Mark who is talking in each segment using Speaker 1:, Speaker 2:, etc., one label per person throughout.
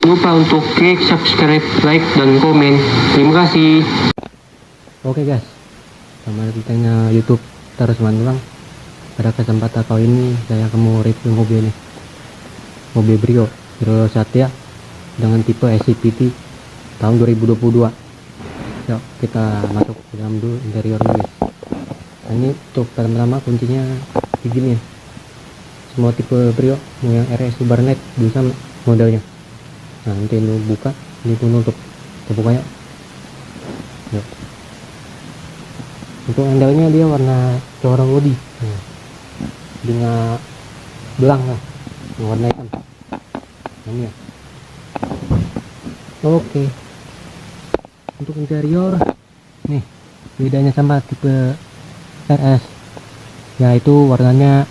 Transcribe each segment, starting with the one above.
Speaker 1: lupa untuk klik subscribe, like, dan komen. Terima kasih.
Speaker 2: Oke guys, selamat datang YouTube terus teman-teman. Pada kesempatan kali ini saya akan mau review mobil ini, mobil Brio Satya dengan tipe SCVT tahun 2022. Yuk kita masuk ke dalam dulu interiornya guys. Nah, ini untuk pertama kuncinya begini ya. Semua tipe Brio mau yang RS Barnet bisa modelnya. Nah nanti lu buka, ini penutup, kita buka ya. Yuk. Untuk handle-nya dia warna corong body, dia nggak belang lah, warna hitam. Ini ya. Oke. Untuk interior, nih bedanya sama tipe RS, yaitu warnanya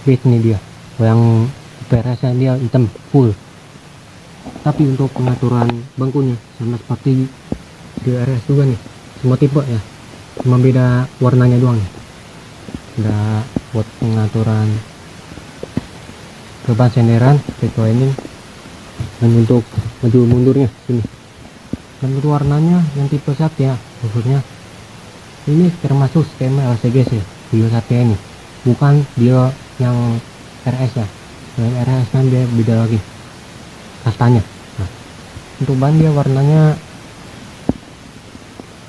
Speaker 2: beige nih dia. Yang tipe RS dia hitam full. Tapi untuk pengaturan bangkunya sama seperti di RS juga nih, semua tipe ya, cuma beda warnanya doang nih. Udah buat pengaturan beban senderan, reclining, dan untuk maju mundurnya sini. Dan untuk warnanya yang tipe Satya, khususnya ini termasuk skema LCGC Brio Satya ini, bukan dia yang RS ya. Yang RS kan dia beda lagi kastanya. Nah, untuk ban dia warnanya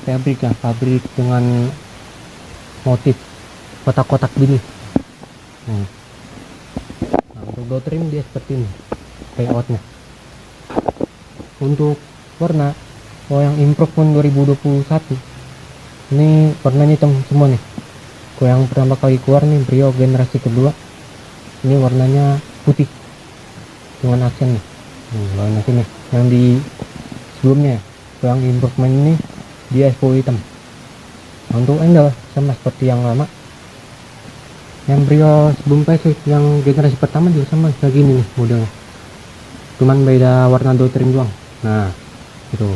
Speaker 2: fabrik ya, fabrik dengan motif kotak-kotak gini. Nah, untuk door trim dia seperti ini layoutnya. Untuk warna, kalau yang improvement 2021 ini warnanya hitam semua nih. Kalau yang pertama kali keluar nih Brio generasi kedua, ini warnanya putih dengan aksen nih. Warna sini yang di sebelumnya, yang improvement ini dia full hitam. Nah, untuk handle sama seperti yang lama, yang Brio sebelum facelift yang generasi pertama juga sama kayak gini nih modelnya, cuman beda warna door trim doang. Nah itu.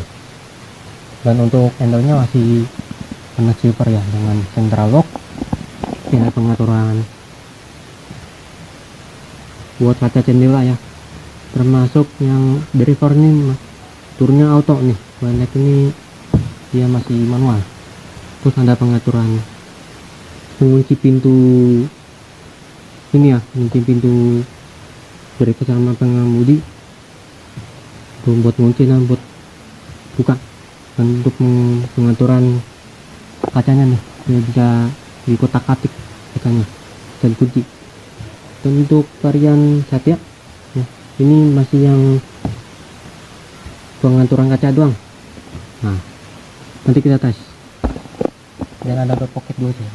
Speaker 2: Dan untuk handle-nya masih warna silver ya, dengan central lock, tinggal pengaturan buat kaca jendela ya, termasuk yang dari nih turunnya auto nih. Banyak ini dia masih manual. Terus ada pengaturan mengunci pintu ini ya, mengunci pintu dari sama pengemudi, tuh buat ngunci dan buat buka. Dan untuk pengaturan kacanya nih, dia bisa di kotak-katik kacanya dan kunci. Dan untuk varian Satya ya, ini masih yang pengaturan kaca doang. Nah nanti kita tes. Dan ada door pocket dua sih.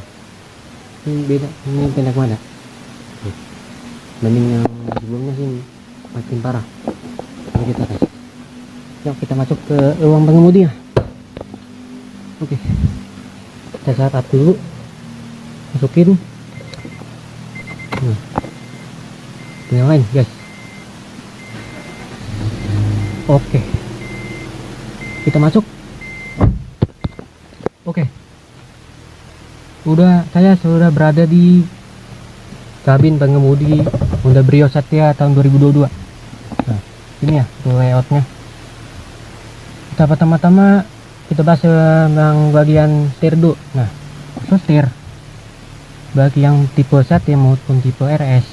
Speaker 2: Ini beda, ini pendek mana banding yang sebelumnya sih makin parah. Nanti kita tes. Yuk kita masuk ke ruang pengemudi ya. Oke, kita start dulu, masukin. Nyalain guys. Oke, kita masuk. Oke, saya sudah berada di kabin pengemudi Honda Brio Satya tahun 2022. Nah ini ya layoutnya. Kita pertama-tama kita bahas yang bagian setir dulu. Nah khusus setir bagi yang tipe Satya maupun tipe RS,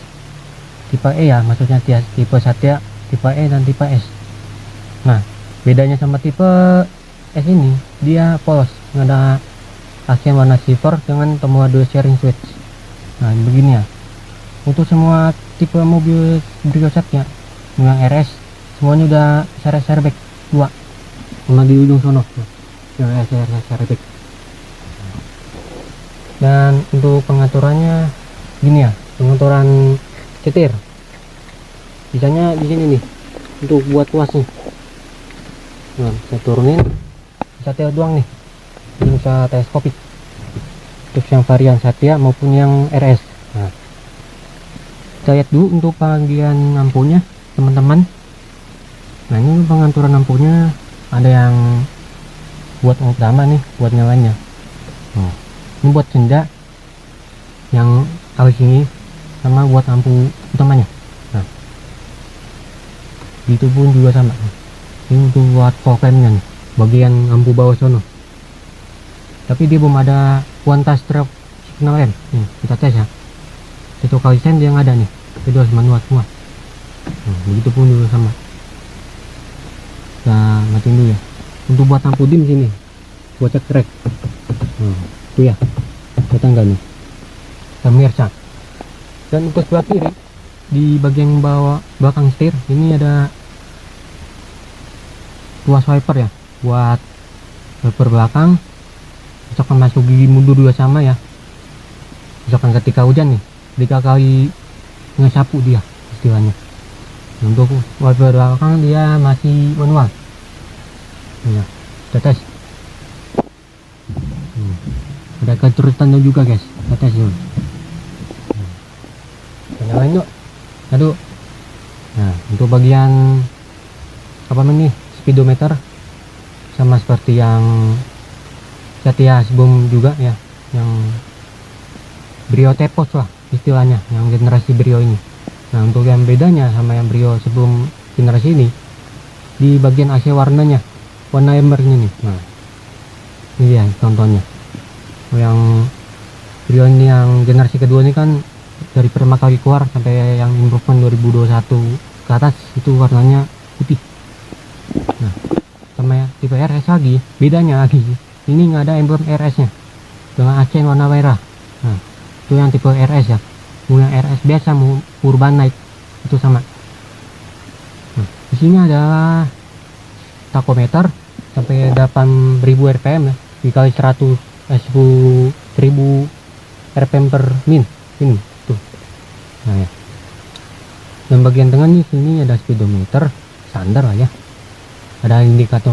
Speaker 2: tipe E ya, maksudnya tipe Satya, tipe E dan tipe S. Nah bedanya sama tipe S ini, dia polos, nggak ada aksen warna silver dengan tombol dual steering switch. Nah begini ya. Untuk semua tipe mobil Brio Satya yang RS semuanya udah airbag 2 sama di ujung sono yang airbag. Dan untuk pengaturannya gini ya, pengaturan setir bisanya di sini nih untuk buat luas nih. Nah saya turunin, bisa tel doang nih, ini bisa teleskopik untuk yang varian Satya maupun yang RS. Nah kita lihat dulu untuk bagian lampunya teman-teman. Nah ini pengaturan lampunya, ada yang buat yang pertama nih buat nyalanya. Ini buat senja yang alis ini sama buat lampu utamanya. Nah Itu pun juga sama. Ini untuk buat fog lampnya nih, bagian lampu bawah sono. Tapi dia belum ada kuantas truk signal lamp. Nih, kita tes ya. Itu kali sen yang ada nih, itu harus manual semua. Begitu pun juga sama. Kita matiin dulu ya. Untuk buat lampu dim sini, buat cek trek. Itu ya, kelihatan nggak nih pemirsa. Dan untuk sebelah kiri di bagian bawah belakang setir ini ada tuas wiper ya, buat wiper belakang. Misalkan masuk gigi mundur juga sama ya. Misalkan ketika hujan nih, 3 kali ngesapu dia istilahnya. Untuk wiper belakang dia masih manual. Ya, kita tes. Ada keterusannya juga guys, kita tes dulu. Nyalain yuk. Aduh. Nah, untuk bagian apa namanya, speedometer sama seperti yang Setia sebelum juga ya, yang Brio Tepos lah istilahnya, yang generasi Brio ini. Nah, untuk yang bedanya sama yang Brio sebelum generasi ini, di bagian AC warnanya, warna embernya nih. Nah, ini ya contohnya. Yang Brio ini yang generasi kedua ini kan dari pertama kali keluar sampai yang improvement 2021 ke atas itu warnanya putih. Nah, sama ya tipe RS lagi, bedanya lagi, ini nggak ada emblem RS nya dengan accent warna merah. Nah, itu yang tipe RS ya. Mau yang RS biasa, mau Urban Night itu sama. Nah, di sini ada tachometer sampai 8000 rpm ya, dikali 10.000 rpm per min ini tuh. Nah ya, dan bagian tengah nih sini ada speedometer standar lah ya, ada indikator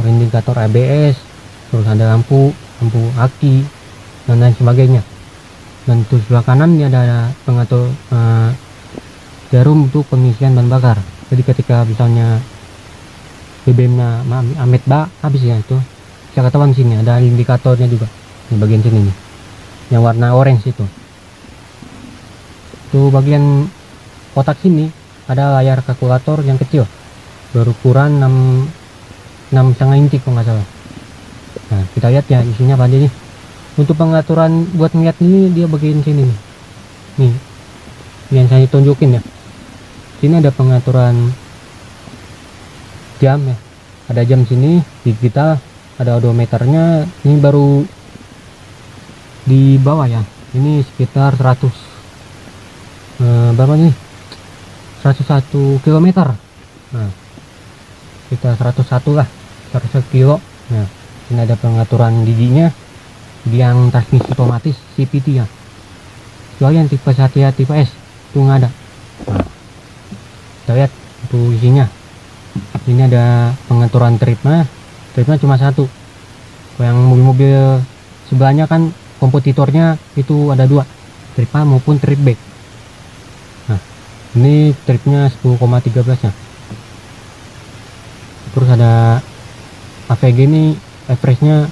Speaker 2: ABS, terus ada lampu aki dan lain sebagainya. Dan terus sebelah kanan ini ada pengatur jarum untuk pengisian bahan bakar. Jadi ketika misalnya BBM nya amit habis ya, itu bisa ketahuan sini ada indikatornya juga di bagian sini nih, yang warna orange itu. Tuh bagian kotak sini ada layar kalkulator yang kecil berukuran 6,5 inci kalau nggak salah. Nah, kita lihat ya isinya apa aja nih. Untuk pengaturan buat ngeliat ini dia bagian sini nih yang saya tunjukin ya. Sini ada pengaturan jam ya, ada jam sini digital, ada odometernya. Ini baru di bawah ya, ini sekitar 100 berapa nih, 101 km. Nah, kita 101 lah, 101 kilo. Nah, ini ada pengaturan giginya, yang transmisi otomatis CVT ya. Kecuali yang tipe Satya tipe S itu nggak ada. Nah, kita lihat untuk isinya. Ini ada pengaturan tripnya cuma satu. Yang mobil-mobil sebelahnya kan kompetitornya itu ada 2, trip A maupun trip B. Nah, ini tripnya 10,13 ya. Terus ada AVG ini, average-nya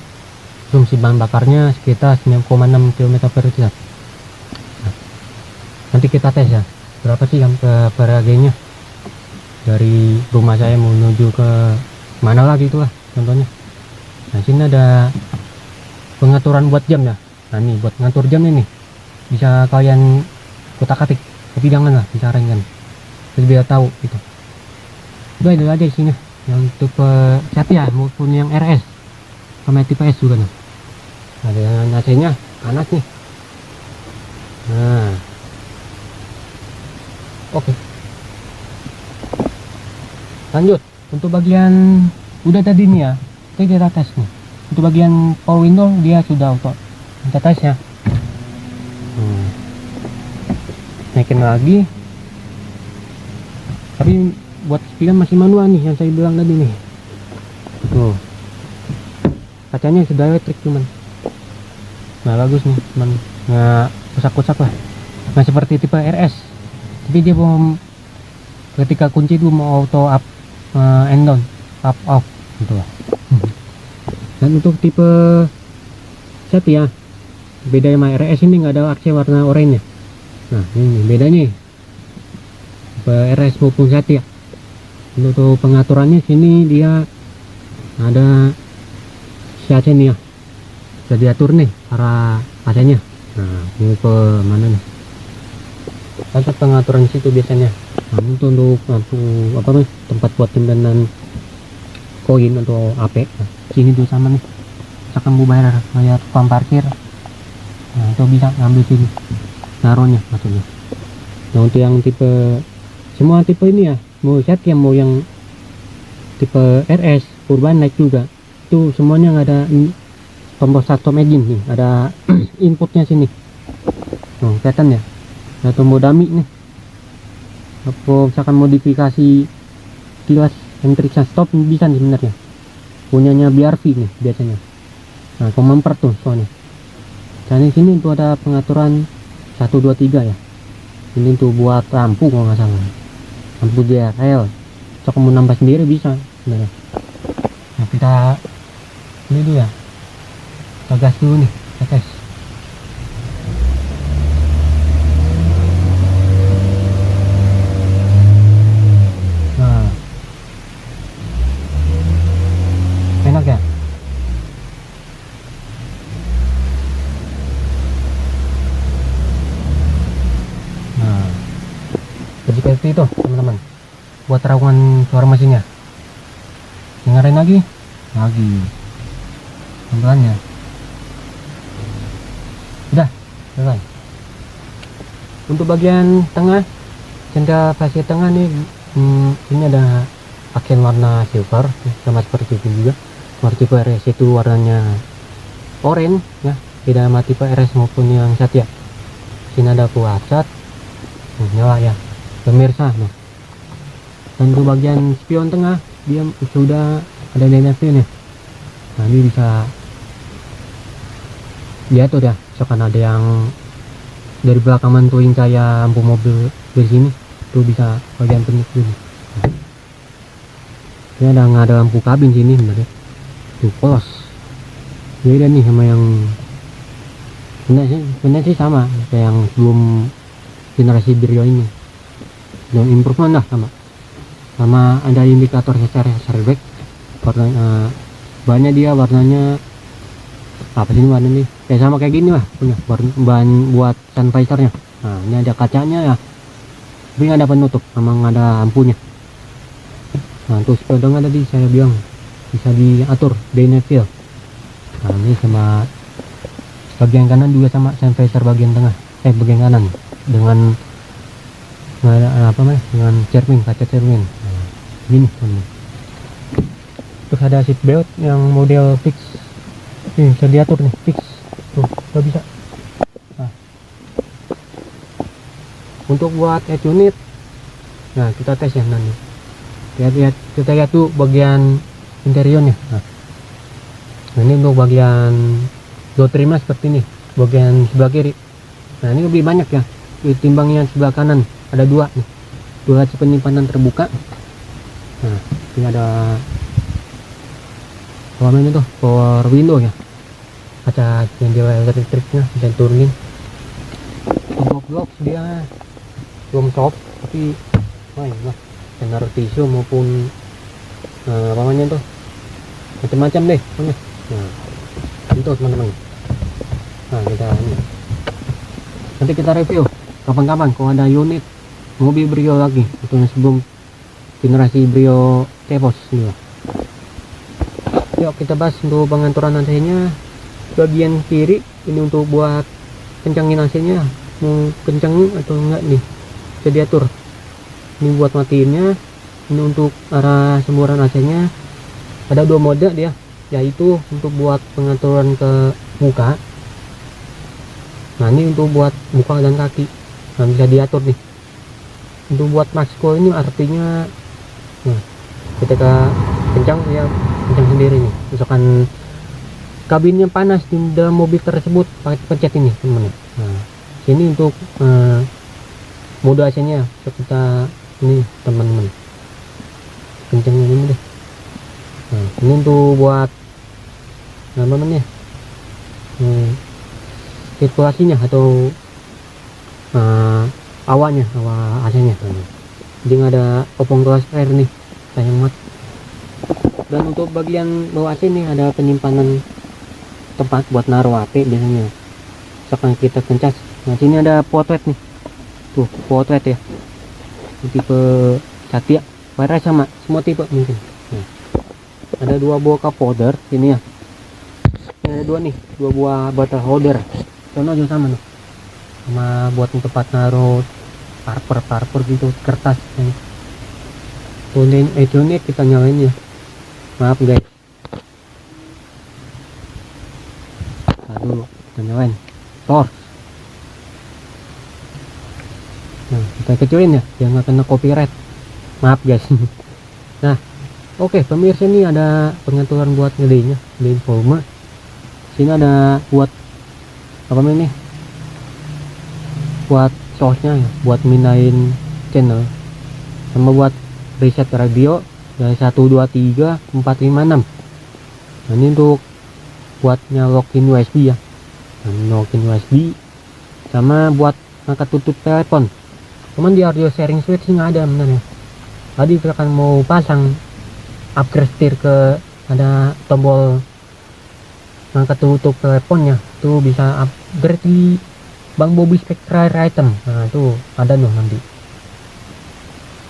Speaker 2: konsumsi bahan bakarnya sekitar 9,6 km per liter. Nah, nanti kita tes ya berapa sih yang per AG-nya dari rumah saya menuju ke mana lagi itulah contohnya. Nah, sini ada pengaturan buat jam ya. Nah, ini buat ngatur jam ini bisa kalian kotak-atik, tapi janganlah disarankan, jadi biar tahu gitu. Udah itu aja isinya, yang tipe Satya maupun yang RS sama tipe S juga nih. Ada yang AC-nya panas nih. Nah, oke. Lanjut untuk bagian udah tadi nih ya, kita tes nih. Untuk bagian power window dia sudah auto. Kita tes ya. Naikin lagi. Tapi buat spion masih manual nih yang saya bilang tadi nih. Tuh. Kacanya sudah elektrik cuman. Nah, bagus nih, cuman nggak kosak-kosak lah. Nah, seperti tipe RS. Tapi dia belum, ketika kunci itu mau auto up and down, up off gitu lah. Dan untuk tipe Satya, beda sama RS ini nggak ada aksen warna oranye. Nah, ini bedanya tipe RS maupun Satya. Untuk pengaturannya sini dia ada si AC nih ya, bisa diatur nih arah AC-nya. Nah ini ke mana nih, ada pengaturan situ biasanya. Nah untuk lampu apa nih, tempat buat simpanan koin atau AP. Nah, sini tuh sama nih, misalkan mau bayar tukang parkir, nah itu bisa ngambil sini naruhnya maksudnya. Nah untuk yang tipe, semua tipe ini ya, mau Satya mau yang tipe RS Urban naik juga, itu semuanya nggak ada tombol start stop engine nih, ada inputnya sini. Nah kelihatan ya, ada tombol dummy nih. Apa misalkan modifikasi kilas entriksa stop bisa nih sebenarnya, punyanya BRV nih biasanya. Nah memper tuh soalnya. Dan di sini tuh ada pengaturan 1 2 3 ya. Ini tuh buat lampu kalau nggak salah, lampu DRL. So kamu nambah sendiri bisa sebenarnya. Nah kita ini dulu ya, kita gas dulu nih, kita tes. Nah enak ya. Nah jadi seperti itu teman-teman, buat rawangan suara mesinnya. Dengerin lagi pelan-pelan ya. Udah selesai. Untuk bagian tengah, jendela fascia tengah nih, ini ada pakaian warna silver sama seperti itu juga. Warna tipe RS itu warnanya oranye ya, beda sama tipe RS maupun yang Satya. Sini ada puasat, nyala ya pemirsa. Nah dan untuk bagian spion tengah dia sudah ada DNF nih. Nah ini bisa diatur ya, misalkan ada yang dari belakang mantuin kayak lampu mobil dari sini tuh bisa bagian penyet ini. Ini ada lampu kabin sini sebenarnya tuh polos. Beda nih sama yang sebenarnya sih sama kayak yang sebelum generasi Brio ini, yang improvement lah sama ada indikator secara airbag. Warna bahannya dia warnanya apa sih warnanya nih, kayak sama kayak gini lah punya bahan buat sun visornya. Nah ini ada kacanya ya, tapi nggak ada penutup sama nggak ada lampunya. Nah untuk sepedang tadi saya bilang bisa diatur DNF. Nah ini sama bagian kanan juga sama sun visor bagian tengah, bagian kanan dengan apa namanya, dengan cermin, kaca cermin. Nah, gini teman. Terus ada seat belt yang model fix, ini bisa diatur nih fix tuh, udah bisa. Nah, untuk buat head unit, nah kita tes ya nanti. Kita lihat tuh bagian interiornya. Nah, ini untuk bagian door trimnya seperti ini, bagian sebelah kiri. Nah ini lebih banyak ya ditimbang yang sebelah kanan, ada dua nih, dua laci penyimpanan terbuka. Nah ini ada apa namanya tuh, power window ya, kaca jendela elektriknya bisa turunin. Untuk box dia belum soft tapi main lah, naruh tisu maupun apa namanya tuh, macam-macam deh pokoknya. Nah itu teman-teman. Nah kita ini nanti kita review kapan-kapan kalau ada unit mobil Brio lagi, itu yang sebelum generasi Brio Tepos ini. Yuk kita bahas untuk pengaturan AC-nya. Bagian kiri ini untuk buat kencangin AC-nya, mau kencang atau enggak nih bisa diatur. Ini buat matiinnya. Ini untuk arah semburan AC-nya. Ada dua mode dia, yaitu untuk buat pengaturan ke muka. Nah ini untuk buat muka dan kaki, nah bisa diatur nih. Untuk buat max coil ini artinya, nah, ketika kencang ya kencang sendiri nih. Misalkan kabinnya panas di dalam mobil tersebut, pakai pencet ini teman-teman. Nah sini untuk mode AC nya kita ini teman-teman, kencangnya ini deh. Nah ini untuk buat apa namanya, sirkulasinya atau awanya, awal AC nya. Jadi nggak ada open glass air nih sayang banget. Dan untuk bagian bawah sini ada penyimpanan tempat buat naruh HP biasanya. Misalkan kita kencas, nah sini ada potret nih, tuh potret ya, tipe Satya, warna sama semua tipe mungkin. Nah, ada 2 buah cup holder ini ya. Ini ada 2 nih, 2 buah bottle holder. Contoh juga sama nih, sama buat tempat naruh parper gitu, kertas. Tuh ini kita nyalain ya. Maaf guys. Aduh, kita nyalain. Torch. Nah, kita kecilin ya, biar nggak kena copyright. Maaf guys. Nah, oke, pemirsa, ini ada pengaturan buat ngelaynya, ngelayin volume. Sini ada buat apa ini? Buat source-nya ya, buat minain channel, sama buat reset radio dari 1, 2, 3, 4, 5, 6. Nah, ini untuk buat nyalokin USB ya, nyalokin USB, sama buat angkat tutup telepon. Cuman di audio sharing switch nggak ada sebenarnya. Tadi kita kan mau pasang upgrade setir ke ada tombol angkat tutup teleponnya, tuh bisa upgrade di Bang Bobby Spectra item. Nah itu ada loh nanti.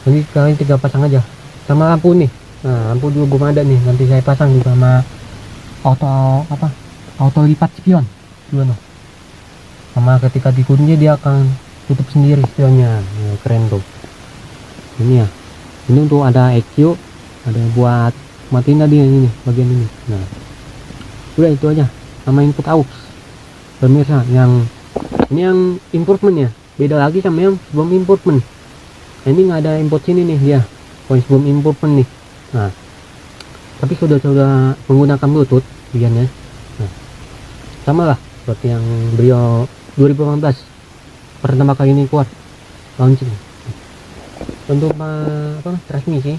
Speaker 2: Jadi kalian tinggal pasang aja. Sama lampu nih, nah lampu juga belum ada nih, nanti saya pasang juga sama auto lipat spion juga noh. Sama ketika dikunci dia akan tutup sendiri spionnya. Nah, keren tuh ini ya. Ini untuk ada EQ, ada buat matiin tadi yang ini, bagian ini. Nah udah itu aja, sama input aux pemirsa. Yang ini yang improvement ya, beda lagi sama yang sebelum improvement. Nah, ini nggak ada input sini nih dia, poin sebelum improvement nih. Nah tapi sudah menggunakan bluetooth bagiannya. Nah sama lah seperti yang Brio 2018 pertama kali ini keluar launching. Untuk transmisi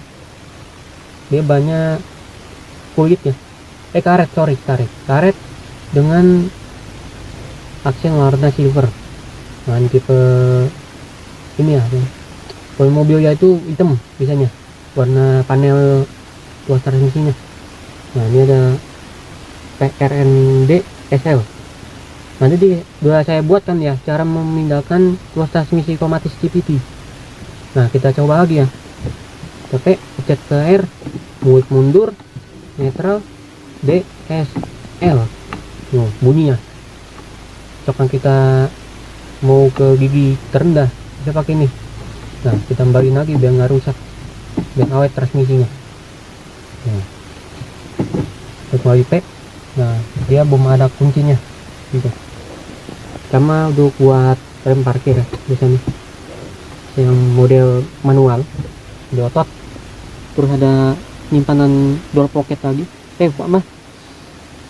Speaker 2: dia banyak kulitnya, karet dengan aksen warna silver. Nah tipe ini ya, kalau mobilnya itu hitam biasanya warna panel tuas transmisinya. Nah ini ada PRND SL. Nanti sudah saya buatkan ya cara memindahkan tuas transmisi otomatis CVT. Nah kita coba lagi ya, pakai pencet ke R, mundur, netral, DSL. Nah bunyinya. Misalkan kita mau ke gigi terendah bisa pakai ini. Nah kita tambahin lagi biar nggak rusak, biar awet transmisinya. Nah kecuali P, nah dia belum ada kuncinya gitu. Sama untuk buat rem parkir ya biasanya yang model manual di otot. Terus ada penyimpanan door pocket lagi,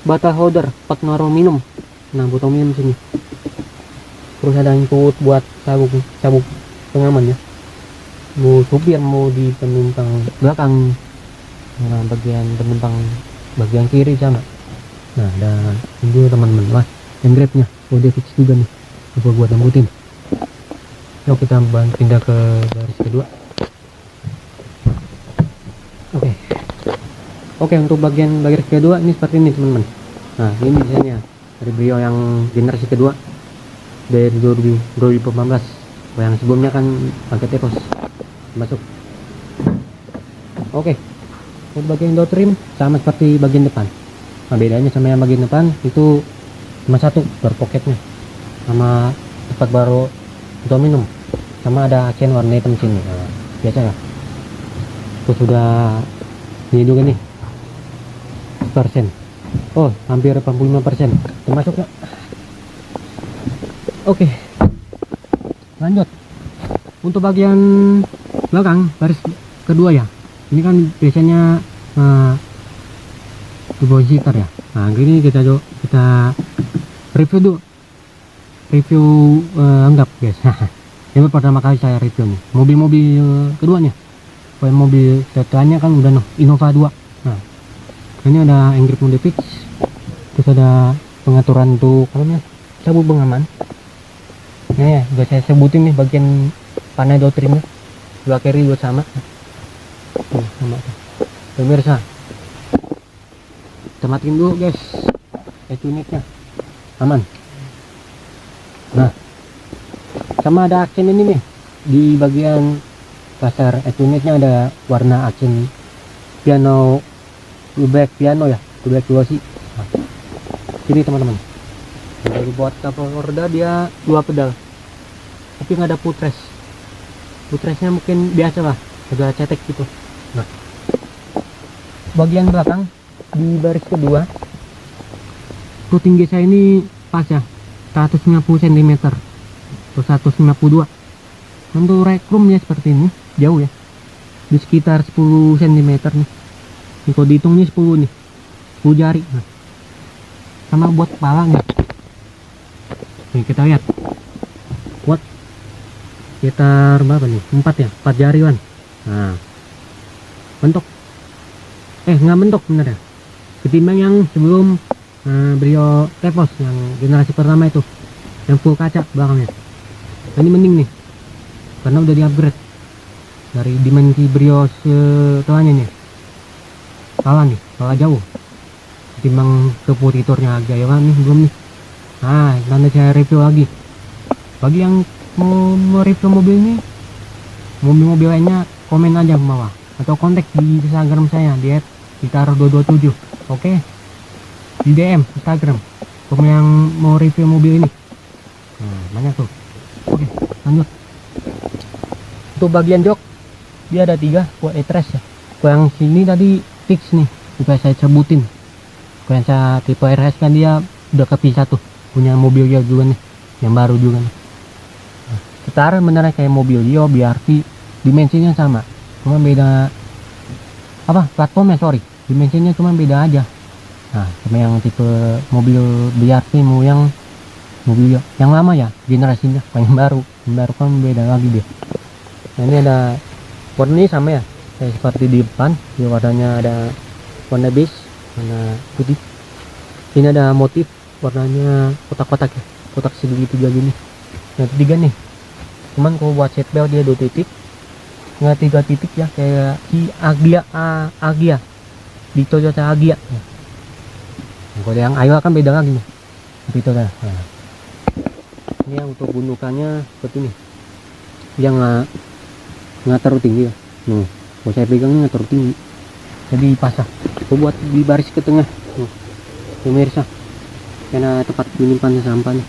Speaker 2: bottle holder buat naruh minum. Nah botol minum sini. Terus ada input buat sabuk pengaman ya, mau supir mau di penumpang belakang. Nah bagian penumpang bagian kiri sama. Nah ada ini teman-teman lah yang grabnya udah fix juga nih, coba buat nembutin. Yuk kita pindah ke baris kedua. Oke, untuk bagian baris kedua ini seperti ini teman-teman. Nah ini desainnya dari Brio yang generasi kedua dari 2018. Yang sebelumnya kan pakai tepos masuk. Oke, untuk bagian door trim sama seperti bagian depan. Nah bedanya sama yang bagian depan itu cuma satu door pocketnya, sama tempat baru untuk minum, sama ada aksen warna hitam sini. Nah, biasa ya. Terus sudah ini juga nih persen. Oh hampir 85% termasuk ya. Oke, lanjut untuk bagian belakang baris kedua ya. Ini kan biasanya depositor ya. Nah ini kita review anggap guys. Ini pertama kali saya review nih mobil-mobil keduanya. Mobil setelahnya kan udah Innova 2. Nah ini ada engrip mode fix, terus ada pengaturan untuk sabuk pengaman. Nah ya udah saya sebutin nih bagian panel door trimnya, dua carry dua sama. Sama pemirsa. Kita matiin dulu guys unitnya, aman. Nah, sama ada aksen ini nih di bagian kasar unitnya, ada warna aksen piano, black piano ya, black glossy. Nah, ini teman-teman, dari buat kapal roda dia 2 pedal, tapi nggak ada putressnya mungkin biasa lah, agak cetek gitu. Nah, bagian belakang di baris kedua tuh tinggi saya ini pas ya, 150 cm atau 152. Untuk rekrumnya seperti ini, jauh ya, di sekitar 10 cm nih. Ini kalau dihitung nih 10 nih, 10 jari. Nah, sama buat kepala nih. Nih kita lihat, buat sekitar berapa nih, 4 ya, 4 jari kan. Nah, bentuk nggak bentuk bener ya, ketimbang yang sebelum Brio Tepos yang generasi pertama itu, yang full kaca belakangnya. Nah, ini mending nih karena udah di upgrade dari dimensi Brio setelahnya nih, kalah jauh ketimbang kompetitornya agak ya kan nih, belum nih. Nah, nanti saya review lagi. Bagi yang mau mereview mobil ini, mobil-mobil lainnya, komen aja ke bawah atau kontak di Instagram saya di @gitar227. Oke, di DM Instagram komen yang mau review mobil ini. Nah, banyak tuh. Oke, lanjut. Untuk bagian jok dia ada 3 buat e-trash ya. Kalau yang sini tadi fix nih, supaya saya sebutin. Kalau yang saya tipe RS kan dia udah kepisah tuh, punya mobil dia juga nih, yang baru juga nih. Nah, setara beneran kayak mobil Yo, BRV, dimensinya sama, cuma beda platformnya, dimensinya cuma beda aja. Nah, sama yang tipe mobil BRV mau yang mobil Yo yang lama ya generasinya, yang baru kan beda lagi dia. Nah, ini ada warnanya sama ya, kayak seperti di depan, di warnanya ada warna beige, warna putih. Ini ada motif warnanya kotak-kotak ya, kotak segitiga gini. Nah, 3 nih, cuman kalau buat seatbelt dia 2 titik, nggak 3 titik ya, kayak si Agya di Toyota Agya. Nah, kalau yang Ayla kan beda lagi nih, itu dah. Nah, ini yang untuk gundukannya seperti ini, yang nggak terlalu tinggi ya. Nih, kalau saya pegang nggak terlalu tinggi, jadi pasah. Aku buat di baris ke tengah, pemirsa, karena tempat penyimpanan sampah nih.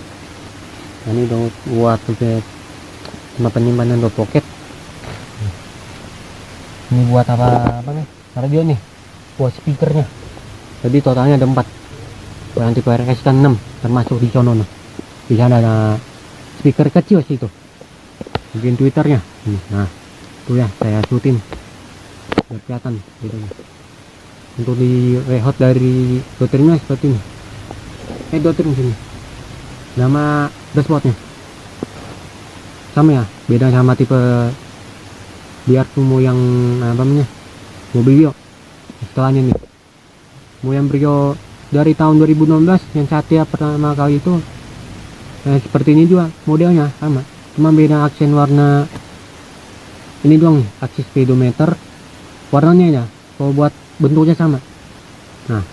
Speaker 2: Nah, ini udah buat tempat penyimpanan dot pocket. Ini buat apa nih, radio nih, buat speakernya. Jadi totalnya ada 4. Yang tipe RS kan 6, termasuk di sono nih. Di sana ada speaker kecil sih itu, bikin twitternya. Nah, itu ya saya syuting biar kelihatan gitu. Untuk di layout dari dotringnya seperti ini, dotring sini, nama dashboardnya sama ya, beda sama tipe biar mau yang namanya mobil Yo setelahnya nih, mau yang Brio dari tahun 2016 yang Satya pertama kali itu. Seperti ini juga modelnya sama, cuma beda aksen warna ini doang nih, aksis speedometer warnanya ya, kalau buat bentuknya sama. Nah,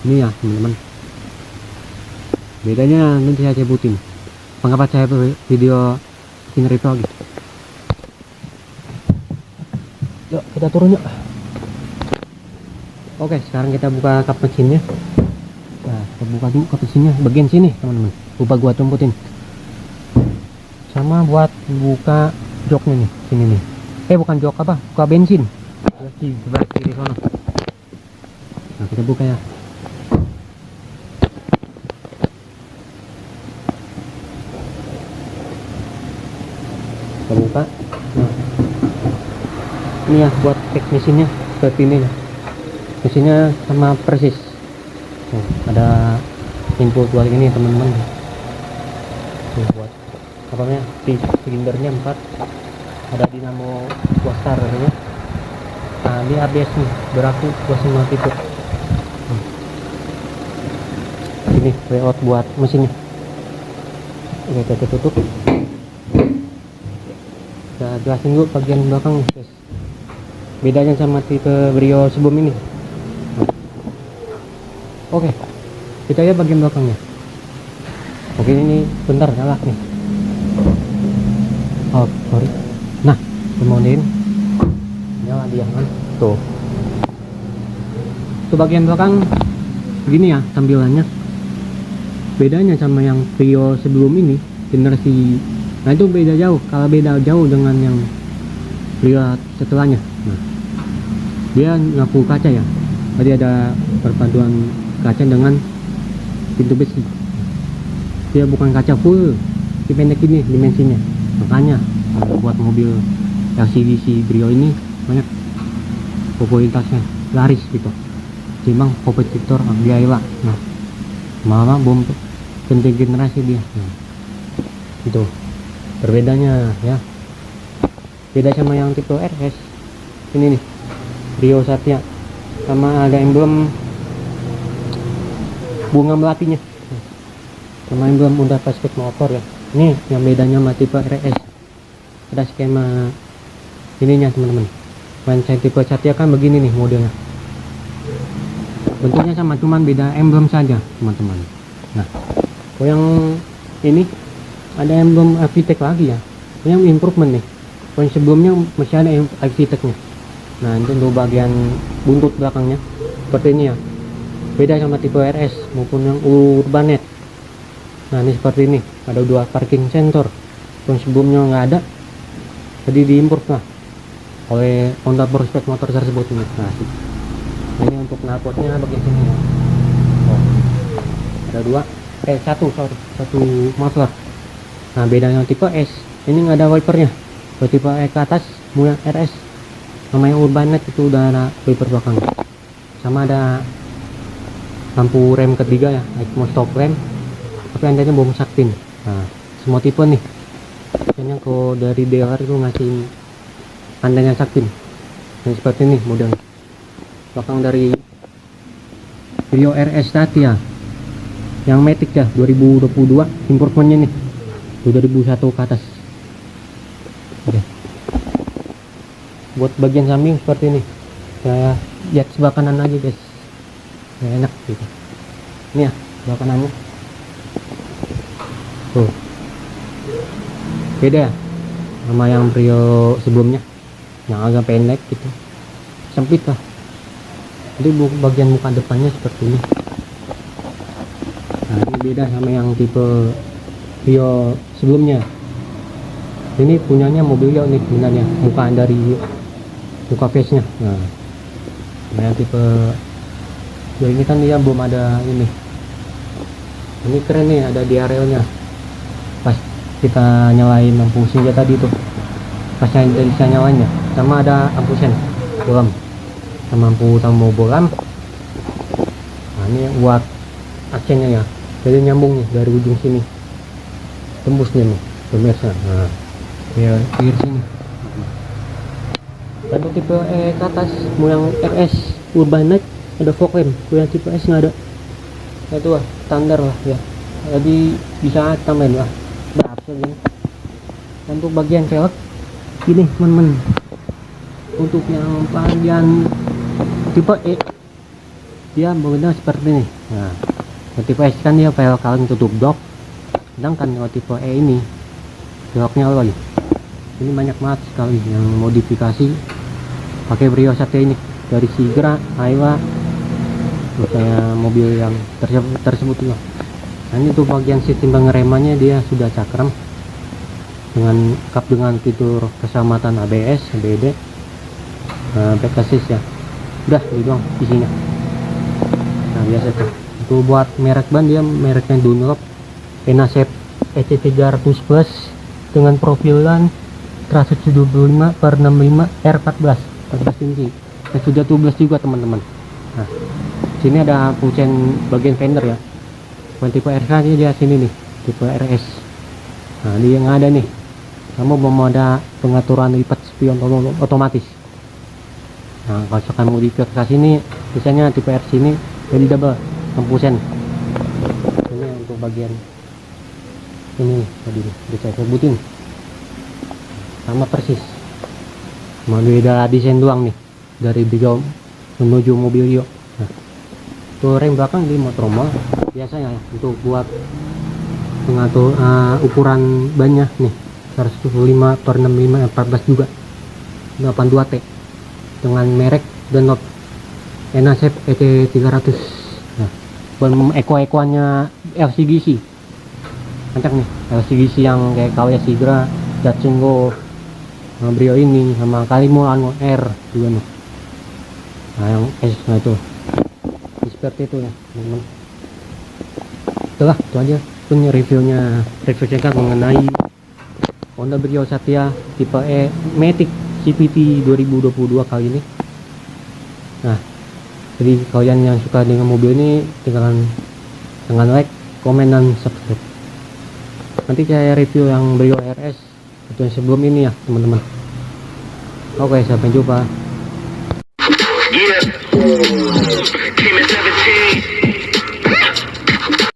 Speaker 2: ini ya teman-teman, bedanya nanti saya sebutin pendapat saya video bikin review lagi. Yuk kita turun yuk. Oke, sekarang kita buka kap mesinnya. Nah, kita buka dulu kap mesinnya bagian sini teman-teman, lupa gua tumputin. Sama buat buka joknya nih, sini nih. Bukan jok, buka bensin di sebelah kiri sana. Nah, kita buka ya. Kita buka. Nah, ini ya buat cek mesinnya seperti ini ya. Mesinnya sama persis. Nah, ada input buat ini teman-teman. Buat apa namanya, silindernya 4, ada dinamo wastar katanya. Nah, ini ABS nih berlaku 25 tipe. Ini layout buat mesinnya. Oke, kita tutup. Kita jelasin dulu bagian belakang guys. bedanya sama tipe Brio sebelum ini. Oke, kita lihat bagian belakangnya. Oke, ini bentar nyala nih. Oh, sorry. Nah, kemudian nyala dia kan. Tuh. Itu bagian belakang begini ya tampilannya. Bedanya sama yang Brio sebelum ini, generasi, nah itu beda jauh. Kalau beda jauh dengan yang Brio setelahnya. Nah, dia ngaku kaca ya. Tadi ada perpaduan kaca dengan pintu besi. Dia bukan kaca full, tapi pendek ini dimensinya. Makanya buat mobil LCD si Brio ini banyak popularitasnya, laris gitu. Timbang kompetitor Agila. Nah, malah bom penting generasi dia. Nah, itu perbedaannya ya. Beda sama yang tipe RS. Ini nih, Brio Satya, sama ada emblem bunga melatinya, sama emblem Honda Pacific motor ya. Ini yang bedanya sama tipe RS. Ada skema ininya teman-teman. Yang tipe Satya kan begini nih modelnya. Bentuknya sama, cuman beda emblem saja teman-teman. Nah, kalau yang ini ada emblem Avitec lagi ya. Yang improvement nih. Kalau yang sebelumnya masih ada Avitec-nya. Nah, itu untuk bagian buntut belakangnya seperti ini ya. Beda sama tipe RS maupun yang Urbanet. Nah, ini seperti ini, ada 2 parking sensor. Yang sebelumnya nggak ada, jadi diimport lah oleh Honda Prospect motor tersebut ini. Nah, ini untuk knalpotnya bagian sini ya. Oh, ada 1 muffler. Nah, bedanya tipe S, ini nggak ada wipernya. Kalau tipe E ke atas, mulai RS sama yang Urbanet itu udah ada wiper belakang. Sama ada lampu rem ketiga ya, mau stop rem, tapi andanya belum saktin. Nah, semua tipe nih. Biasanya kalau dari dealer itu ngasih andanya saktin. Nah, seperti ini modelnya. Belakang dari Brio RS tadi ya, yang Matic ya, 2022 improvementnya nih, 2001 ke atas. Oke. Buat bagian samping seperti ini, saya lihat sebelah kanan aja guys, ya, enak gitu. Ini ya sebelah kanannya tuh, beda ya sama yang Brio sebelumnya yang agak pendek gitu, sempit lah. Jadi bagian muka depannya seperti ini. Nah, ini beda sama yang tipe Brio sebelumnya. Ini punyanya Mobilio nih sebenarnya, muka dari muka face nya. Nah, yang tipe ya ini kan dia belum ada ini. Ini keren nih, ada diarelnya. Pas kita nyalain lampu senja tadi tuh, pas bisa nyalainnya, sama ada lampu sen bolam, sama lampu tamu bolam. Nah, ini buat aksennya ya, jadi nyambung nih dari ujung sini, tembusnya nih pemirsa. Nah, ya kiri sini. Dan tipe E ke atas, mau yang RS Urbanet ada fog lamp, yang tipe S nggak ada. Nah, itu lah standar lah ya, jadi bisa tambahin lah berapa ini. Dan untuk bagian velg ini teman-teman, untuk yang bagian tipe E dia benar seperti ini. Nah, yang tipe S kan dia velg kaleng tutup jok, sedangkan kalau tipe E ini velgnya alloy. Ini banyak banget sekali yang modifikasi pakai Brio Satya ini, dari Sigra, Aiwa, kayak mobil yang tersebut juga. Nah, ini tuh bagian sistem pengeremannya dia sudah cakram dengan lengkap dengan fitur keselamatan ABS, ABD, back assist ya. Udah ini doang isinya. Nah, biasa tuh. Itu buat merek ban, dia mereknya Dunlop Penasep EC300 Plus dengan profilan 175/65 R14 inci. Dan sudah tubeless juga teman-teman. Nah, sini ada kuncen bagian fender ya. Bukan tipe RS aja dia sini nih, tipe RS. Nah, dia yang ada nih. Kamu mau ada pengaturan lipat spion otomatis. Nah, kalau misalkan mau modifikasi ini, biasanya tipe RS ini jadi double lampu sen. Ini untuk bagian ini tadi udah saya sebutin, sama persis. Mau beda desain doang nih. dari Brio menuju mobil Rio. Nah, tuh rem belakang di Motoroma biasanya ya, untuk buat mengatur ukuran bannya nih 105/65 14 juga 82T dengan merek Dunlop NASEP ET300. Nah, buat eko-ekoannya LCGC kencang nih, LCGC yang kayak KW Sigra, Jatsungo, Brio ini sama Kalimo Anu R juga nih. Nah yang nah itu seperti itu ya teman-teman. Itulah itu aja punya review singkat mengenai Honda Brio Satya tipe E Matic CVT 2022 kali ini. Nah, jadi kalian yang suka dengan mobil ini tinggalan dengan like, komen, dan subscribe. Nanti saya review yang Brio RS atau yang sebelum ini ya teman-teman. Oke, sampai jumpa.
Speaker 3: Yeah. Came at 17.